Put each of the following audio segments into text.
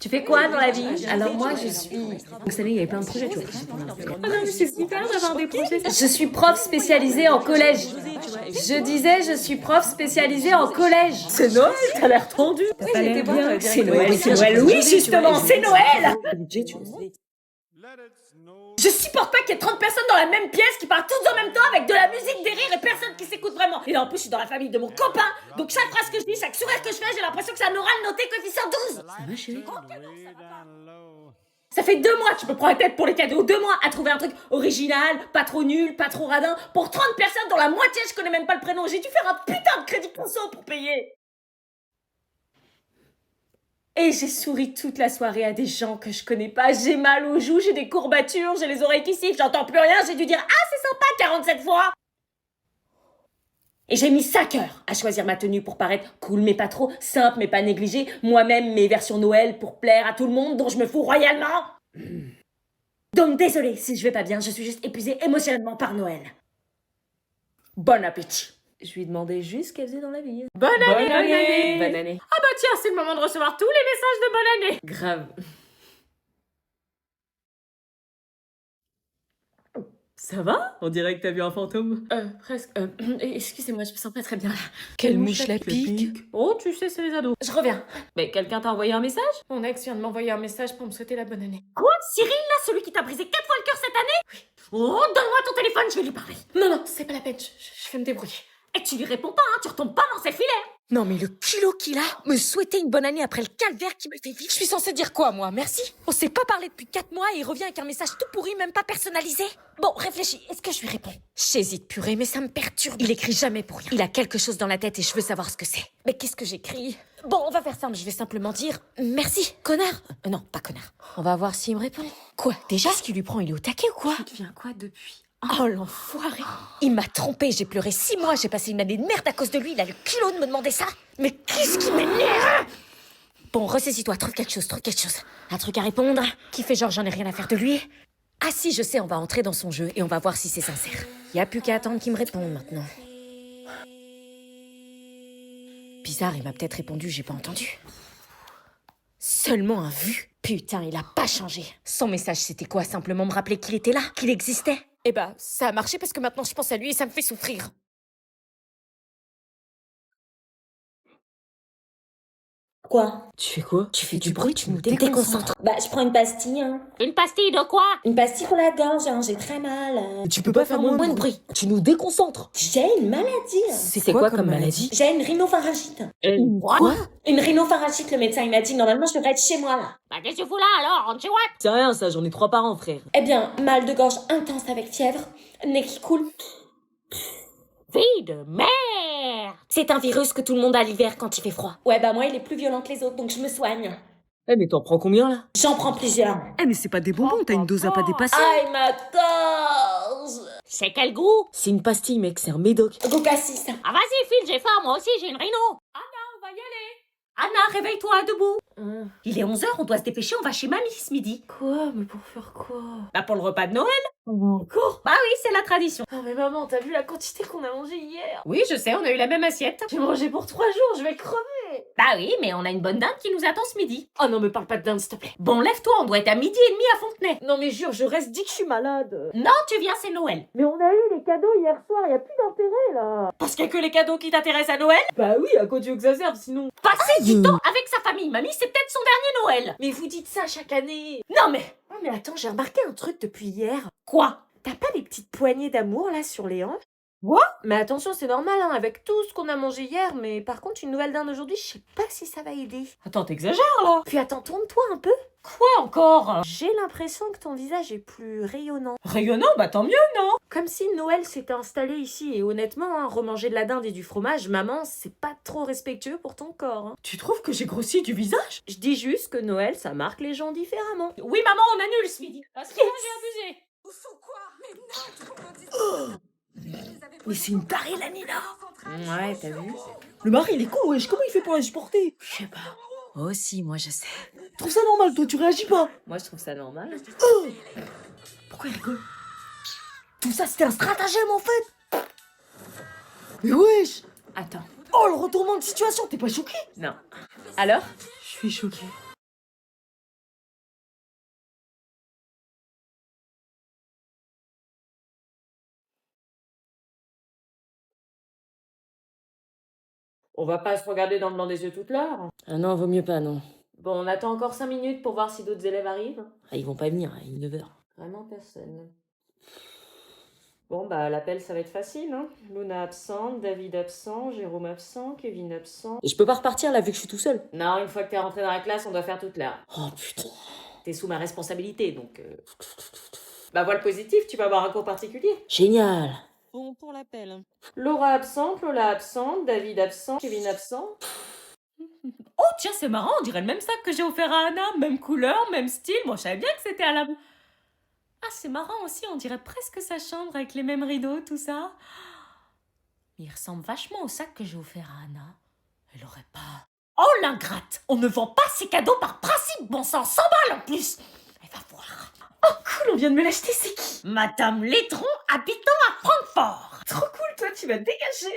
Tu fais quoi dans la vie? Alors moi, je suis... Vous savez, il y avait plein de projets, tu vois. Oh non, mais c'est super d'avoir des projets. Je suis prof spécialisée en collège. Je disais, je suis prof spécialisée en collège. C'est Noël, t'as l'air tendu. T'as pas l'air bien. C'est Noël, c'est Noël. Oui, justement, c'est Noël. Je supporte pas qu'il y ait 30 personnes dans la même pièce qui parlent tous en même temps avec de la musique, des rires et personne qui s'écoute vraiment. Et là, en plus, je suis dans la famille de mon copain. Donc chaque phrase que je dis, chaque sourire que je fais, j'ai l'impression que c'est un oral noté coefficient 12. Ça va, chérie? Ça fait 2 mois que je me prends la tête pour les cadeaux. 2 mois à trouver un truc original, pas trop nul, pas trop radin. Pour 30 personnes dont la moitié, je connais même pas le prénom. J'ai dû faire un putain de crédit conso pour payer. Et j'ai souri toute la soirée à des gens que je connais pas. J'ai mal aux joues, j'ai des courbatures, j'ai les oreilles qui sifflent, j'entends plus rien. J'ai dû dire « Ah, c'est sympa 47 fois !» Et j'ai mis 5 heures à choisir ma tenue pour paraître cool mais pas trop, simple mais pas négligée, moi-même mes versions Noël pour plaire à tout le monde dont je me fous royalement. Donc désolée si je vais pas bien, je suis juste épuisée émotionnellement par Noël. Bon appétit. Je lui demandais juste ce qu'elle faisait dans la vie. Bonne année. Bonne année. Ah bah tiens, c'est le moment de recevoir tous les messages de bonne année. Grave. Ça va? On dirait que t'as vu un fantôme. Presque. Excusez-moi, je me sens pas très bien là. Quelle mouche la pique? Oh, tu sais, c'est les ados. Je reviens. Mais quelqu'un t'a envoyé un message? Mon ex vient de m'envoyer un message pour me souhaiter la bonne année. Quoi? Cyril, là, celui qui t'a brisé 4 fois le cœur cette année? Oui. Oh, donne-moi ton téléphone, je vais lui parler. Non, c'est pas la peine, je vais me débrouiller. Et tu lui réponds pas, hein, tu retombes pas dans ses filets. Non mais le culot qu'il a, me souhaiter une bonne année après le calvaire qui me fait vivre. Je suis censée dire quoi moi, merci? On s'est pas parlé depuis 4 mois et il revient avec un message tout pourri, même pas personnalisé. Bon, réfléchis, est-ce que je lui réponds? J'hésite purée, mais ça me perturbe. Il écrit jamais pour rien. Il a quelque chose dans la tête et je veux savoir ce que c'est. Mais qu'est-ce que j'écris? Bon, on va faire simple, je vais simplement dire merci, connard. Non, pas connard. On va voir s'il me répond. Quoi, déjà? Qu'est-ce qu'il lui prend? Il est au taquet ou quoi? Tu deviens quoi depuis? Oh l'enfoiré! Il m'a trompé, j'ai pleuré 6 mois, j'ai passé une année de merde à cause de lui, il a le culot de me demander ça! Mais qu'est-ce qui m'énerve! Bon, ressaisis-toi, trouve quelque chose. Un truc à répondre, qui fait genre j'en ai rien à faire de lui. Ah si, je sais, on va entrer dans son jeu et on va voir si c'est sincère. Y a plus qu'à attendre qu'il me réponde maintenant. Bizarre, il m'a peut-être répondu, j'ai pas entendu. Seulement un vu. Putain, il a pas changé. Son message, c'était quoi? Simplement me rappeler qu'il était là, qu'il existait? Eh ben, ça a marché parce que maintenant je pense à lui et ça me fait souffrir. Quoi? Tu fais quoi? Tu fais du bruit, tu nous déconcentres. Bah, je prends une pastille, hein. Une pastille de quoi? Une pastille pour la gorge, hein, j'ai très mal. Tu peux pas faire moins de bruit. Tu nous déconcentres. J'ai une maladie. C'est quoi comme maladie? J'ai une rhinopharyngite. Quoi? Une rhinopharyngite, le médecin il m'a dit, normalement je devrais être chez moi là. Bah qu'est-ce que tu fous là alors? On chez what? C'est rien ça, j'en ai 3 par an, frère. Eh bien, mal de gorge intense avec fièvre, nez qui coule. Vie de merde! C'est un virus que tout le monde a l'hiver quand il fait froid. Ouais, bah moi il est plus violent que les autres, donc je me soigne. Eh mais t'en prends combien là? J'en prends plusieurs. Eh mais c'est pas des bonbons, t'as une dose à pas dépasser. Aïe, ma gorge! C'est quel goût? C'est une pastille mec, c'est un médoc. Go Cassis. Ah vas-y file, j'ai faim, moi aussi j'ai une rhino! On va y aller. Anna, réveille-toi, debout. Il est 11h, on doit se dépêcher, on va chez mamie ce midi. Quoi? Mais pour faire quoi? Bah pour le repas de Noël. Encore? Bah oui, c'est la tradition. Oh mais maman, t'as vu la quantité qu'on a mangé hier? Oui, je sais, on a eu la même assiette. J'ai mangé pour 3 jours, je vais crever. Bah oui, mais on a une bonne dinde qui nous attend ce midi. Oh non mais parle pas de dinde s'il te plaît. Bon, lève-toi, on doit être à 12h30 à Fontenay. Non mais jure, je reste dit que je suis malade. Non, tu viens, c'est Noël. Mais on a eu les cadeaux hier soir, y a plus d'intérêt là. Parce qu'il y a que les cadeaux qui t'intéressent à Noël. Bah oui, à quoi tu veux que ça serve sinon? Passer du temps avec sa famille, mamie, c'est peut-être son dernier Noël. Mais vous dites ça chaque année. Non mais... Oh mais attends, j'ai remarqué un truc depuis hier. Quoi? T'as pas des petites poignées d'amour là sur les hanches? Quoi? Mais attention, c'est normal hein, avec tout ce qu'on a mangé hier, mais par contre une nouvelle dinde aujourd'hui, je sais pas si ça va aider. Attends, t'exagères là. Puis attends, tourne-toi un peu. Quoi encore? J'ai l'impression que ton visage est plus rayonnant. Rayonnant, bah tant mieux, non? Comme si Noël s'était installé ici, et honnêtement, hein, remanger de la dinde et du fromage, maman, c'est pas trop respectueux pour ton corps. Hein. Tu trouves que j'ai grossi du visage? Je dis juste que Noël, ça marque les gens différemment. Oui, maman, on annule ce midi. Parce que là, j'ai abusé. Mais c'est une tarée la Nina. Ouais, t'as vu? Le mari il est con, wesh, comment il fait pour la supporter? Je sais pas. Oh si, moi je sais. Je trouve ça normal, toi tu réagis pas. Moi je trouve ça normal. Pourquoi il rigole? Tout ça c'était un stratagème en fait. Mais wesh. Attends. Oh le retournement de situation, t'es pas choqué? Non. Alors? Je suis choqué. On va pas se regarder dans le blanc des yeux toute l'heure. Ah non, vaut mieux pas, non. Bon, on attend encore 5 minutes pour voir si d'autres élèves arrivent. Ah, ils vont pas venir, il est 9h. Vraiment personne. Bon, bah, l'appel, ça va être facile, hein. Luna absente, David absent, Jérôme absent, Kevin absent. Et je peux pas repartir là vu que je suis tout seul. Non, une fois que t'es rentré dans la classe, on doit faire toute l'heure. Oh putain. T'es sous ma responsabilité, donc... Bah, vois le positif, tu vas avoir un cours particulier. Génial. Bon, pour l'appel. Laura absente, Lola absente, David absent, Kevin absent. Oh tiens, c'est marrant, on dirait le même sac que j'ai offert à Anna, même couleur, même style. Bon, je savais bien que c'était à la... Ah, c'est marrant aussi, on dirait presque sa chambre avec les mêmes rideaux, tout ça. Mais il ressemble vachement au sac que j'ai offert à Anna. Elle aurait pas... Oh l'ingrate! On ne vend pas ses cadeaux par principe, bon sang, 100 balles en plus! Elle va voir. Oh cool, on vient de me l'acheter, c'est qui? Madame Laitron, habitant à Francfort. Trop cool, toi, tu vas te dégager.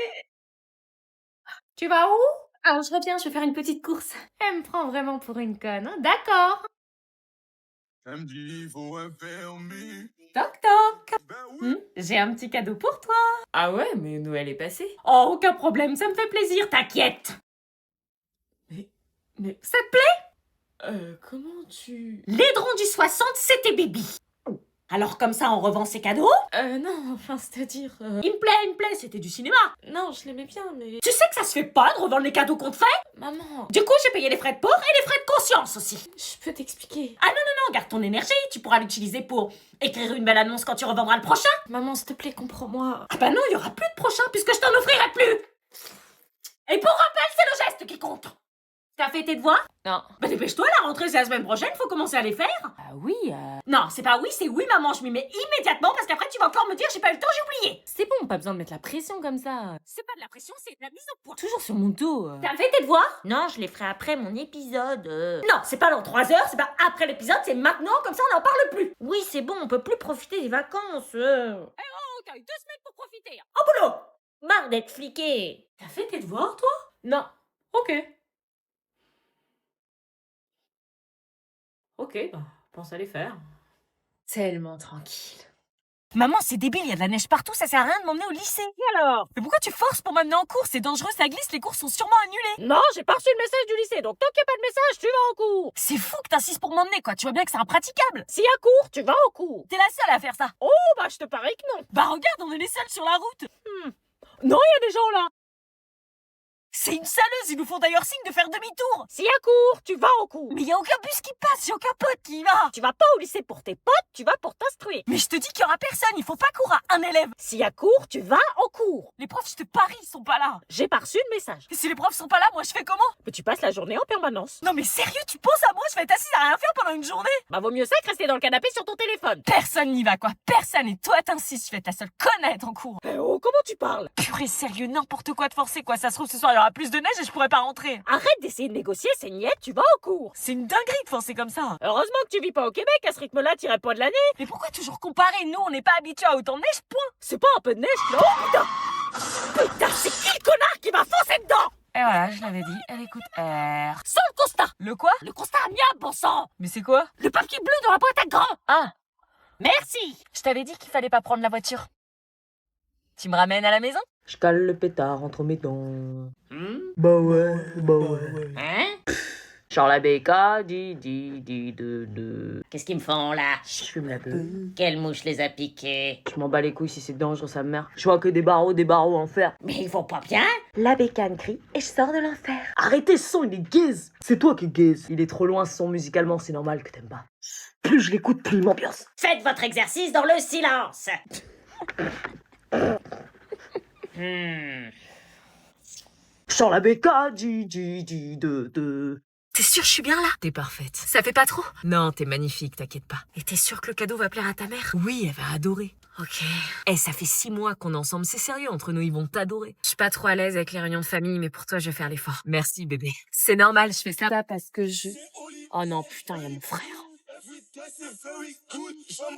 Tu vas où? Ah, je reviens, je vais faire une petite course. Elle me prend vraiment pour une conne, hein? D'accord. Toc toc. J'ai un petit cadeau pour toi. Ah ouais, mais Noël est passé. Oh, aucun problème, ça me fait plaisir, t'inquiète. Mais ça te plaît? Comment tu... Laidron du 60, c'était Bibi. Alors comme ça, on revend ses cadeaux? Non, enfin, c'est-à-dire... Il me plaît, c'était du cinéma. Non, je l'aimais bien, mais... Tu sais que ça se fait pas de revendre les cadeaux qu'on te fait? Maman, Du coup, j'ai payé les frais de port et les frais de conscience aussi. je peux t'expliquer. Non, garde ton énergie, tu pourras l'utiliser pour écrire une belle annonce quand tu revendras le prochain. Maman, s'il te plaît, comprends-moi. Ah bah non, il y aura plus de prochain puisque je t'en offrirai plus. Et pour rappel, c'est le geste qui compte. T'as fait tes devoirs? Non. Bah dépêche-toi, la rentrée c'est la semaine prochaine, faut commencer à les faire. Ah oui, Non, c'est pas oui, c'est oui maman, je m'y mets immédiatement parce qu'après tu vas encore me dire j'ai pas eu le temps, j'ai oublié. c'est bon, pas besoin de mettre la pression comme ça. C'est pas de la pression, c'est de la mise au point. Toujours sur mon dos. T'as fait tes devoirs? Non, je les ferai après mon épisode. Non, c'est pas dans 3 heures, c'est pas après l'épisode, c'est maintenant, comme ça on n'en parle plus. Oui, c'est bon, on peut plus profiter des vacances. Oh, t'as eu 2 semaines pour profiter. Au boulot. Marre d'être fliqué. T'as fait tes devoirs, toi? Non. Ok. Ok, bah, pense à les faire. Tellement tranquille. Maman, c'est débile, il y a de la neige partout, ça sert à rien de m'emmener au lycée. Et alors? Mais pourquoi tu forces pour m'amener en cours? C'est dangereux, ça glisse, les cours sont sûrement annulés. Non, j'ai pas reçu le message du lycée, donc tant qu'il n'y a pas de message, tu vas en cours. C'est fou que t'insistes pour m'emmener, quoi. Tu vois bien que c'est impraticable. S'il y a cours, tu vas en cours. T'es la seule à faire ça. Oh, bah, je te parie que non. Bah regarde, on est les seuls sur la route. Non, il y a des gens là. C'est une saleuse, ils nous font d'ailleurs signe de faire demi-tour. S'il y a cours, tu vas en cours. Mais y a aucun bus qui passe, y a aucun pote qui y va. Tu vas pas au lycée pour tes potes, tu vas pour t'instruire. Mais je te dis qu'il y aura personne, il faut pas cours à un élève. S'il y a cours, tu vas en cours. Les profs, je te parie, ils sont pas là. J'ai pas reçu de message. Et si les profs sont pas là, moi je fais comment? Mais tu passes la journée en permanence. Non mais sérieux, tu penses à moi, je vais être assise à rien faire pendant une journée? Bah, vaut mieux ça que rester dans le canapé sur ton téléphone. Personne n'y va quoi, personne, et toi t'insistes, je vais être la seule connaître en cours. Oh, comment tu parles? Purée, sérieux, n'importe quoi de forcer quoi, ça se trouve ce soir il y aura plus de neige et je pourrai pas rentrer. Arrête d'essayer de négocier, c'est niette, tu vas en cours. C'est une dinguerie de forcer comme ça. Heureusement que tu vis pas au Québec, à ce rythme-là, t'irais pas de l'année. Mais pourquoi toujours comparer? Nous on n'est pas habitués à autant de neige, point. C'est pas un peu de neige, là? Oh putain! Putain, c'est qui le connard qui m'a foncé dedans? Et voilà, je l'avais dit, elle écoute R. Sans le constat! Le quoi? Le constat amiable, bon sang! Mais c'est quoi? Le papier bleu dans la boîte à gants! Ah, Merci! je t'avais dit qu'il fallait pas prendre la voiture. Tu me ramènes à la maison? Je cale le pétard entre mes dents. Bah ouais. Hein? Charles Abeka, de. Qu'est-ce qu'ils me font là? Je fume la peu. Quelle mouche les a piqués? Je m'en bats les couilles si c'est dangereux, sa mère. Je vois que des barreaux en fer. Mais ils vont pas bien? La bécane crie et je sors de l'enfer. Arrêtez ce son, il est gaze. C'est toi qui gaze. Il est trop loin ce son musicalement, c'est normal que t'aimes pas. Plus je l'écoute, plus il m'ambiance. Faites votre exercice dans le silence! Charles Abeka, de. T'es sûre je suis bien là? T'es parfaite. Ça fait pas trop? Non, t'es magnifique, t'inquiète pas. Et t'es sûre que le cadeau va plaire à ta mère? Oui, elle va adorer. Ok. Eh, ça fait 6 mois qu'on est ensemble, c'est sérieux, entre nous, ils vont t'adorer. Je suis pas trop à l'aise avec les réunions de famille, mais pour toi, je vais faire l'effort. Merci, bébé. C'est normal, je fais ça parce que je... Oh non, putain, il y a mon frère.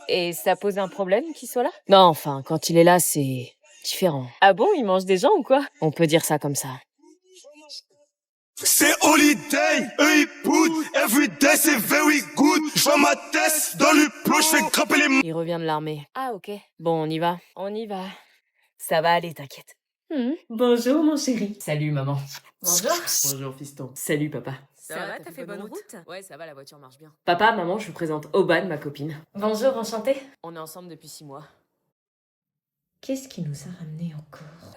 Et ça pose un problème qu'il soit là? Non, enfin, quand il est là, c'est différent. Ah bon, il mange des gens ou quoi? On peut dire ça comme ça. C'est holiday, eux ils poudent, everyday c'est very good. Je vois ma tête dans le plot, je fais grimper les mains. Il revient de l'armée. Ah ok. Bon, on y va. On y va. Ça va aller, t'inquiète. Bonjour, mon chéri. Salut, maman. Bonjour. Bonjour, fiston. Salut, papa. Ça va, t'as fait bonne route? Ouais, ça va, la voiture marche bien. Papa, maman, je vous présente Oban, ma copine. Bonjour, enchantée. On est ensemble depuis 6 mois. Qu'est-ce qui nous a ramenés encore?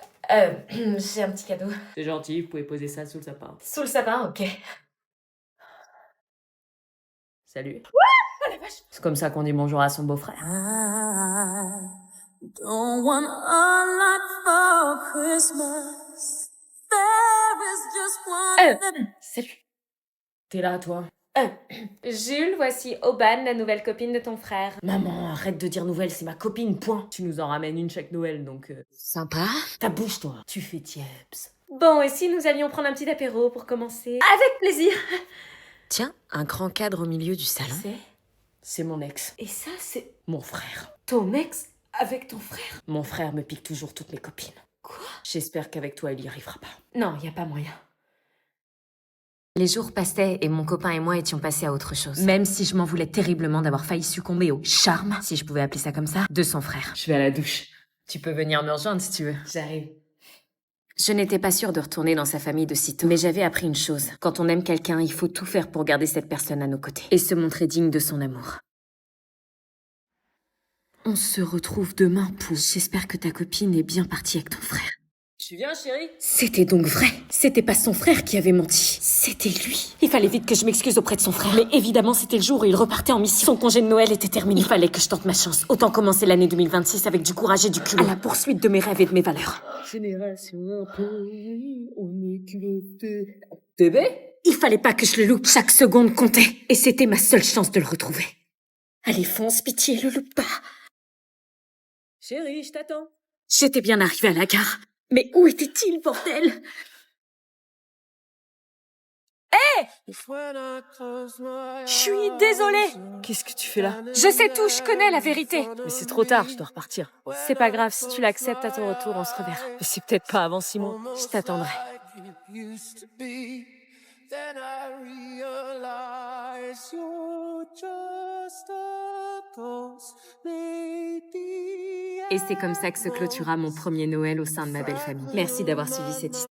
J'ai un petit cadeau. C'est gentil, vous pouvez poser ça sous le sapin. Sous le sapin, ok. Salut. Oh la vache! C'est comme ça qu'on dit bonjour à son beau-frère. Don't want a lot for Christmas. There is just one. Salut. T'es là, toi? Jules, voici Oban, la nouvelle copine de ton frère. Maman, arrête de dire nouvelle, c'est ma copine, point. Tu nous en ramènes une chaque Noël, donc... Sympa. Ta bouche, toi. Tu fais tiepс. Bon, et si nous allions prendre un petit apéro pour commencer? Avec plaisir. Tiens, un grand cadre au milieu du salon. C'est mon ex. Et ça, c'est Mon frère. ton ex avec ton frère? Mon frère me pique toujours toutes mes copines. Quoi? J'espère qu'avec toi, il y arrivera pas. Non, y a pas moyen. Les jours passaient et mon copain et moi étions passés à autre chose. Même si je m'en voulais terriblement d'avoir failli succomber au charme, si je pouvais appeler ça comme ça, de son frère. Je vais à la douche. Tu peux venir me rejoindre si tu veux. J'arrive. Je n'étais pas sûre de retourner dans sa famille de sitôt, mais j'avais appris une chose. Quand on aime quelqu'un, il faut tout faire pour garder cette personne à nos côtés et se montrer digne de son amour. On se retrouve demain pour... J'espère que ta copine est bien partie avec ton frère. Tu viens, chérie? C'était donc vrai. C'était pas son frère qui avait menti. C'était lui. Il fallait vite que je m'excuse auprès de son frère. Mais évidemment, c'était le jour où il repartait en mission. Son congé de Noël était terminé. Il fallait que je tente ma chance. Autant commencer l'année 2026 avec du courage et du culot. À la poursuite de mes rêves et de mes valeurs. Génération on est culotté. Bébé? Il fallait pas que je le loupe. Chaque seconde comptait. Et c'était ma seule chance de le retrouver. Allez, fonce, pitié, le loupe pas. Chérie, je t'attends. J'étais bien arrivée à la gare. Mais où était-il, bordel? Je suis désolée. Qu'est-ce que tu fais là? Je sais tout, je connais la vérité. Mais c'est trop tard, je dois repartir. C'est pas grave, si tu l'acceptes à ton retour, on se reverra. Mais c'est peut-être pas avant 6 mois. Je t'attendrai. Then I realize you're just a ghost lady. Et c'est comme ça que se clôtura mon premier Noël au sein de ma belle famille. Merci d'avoir suivi cette histoire.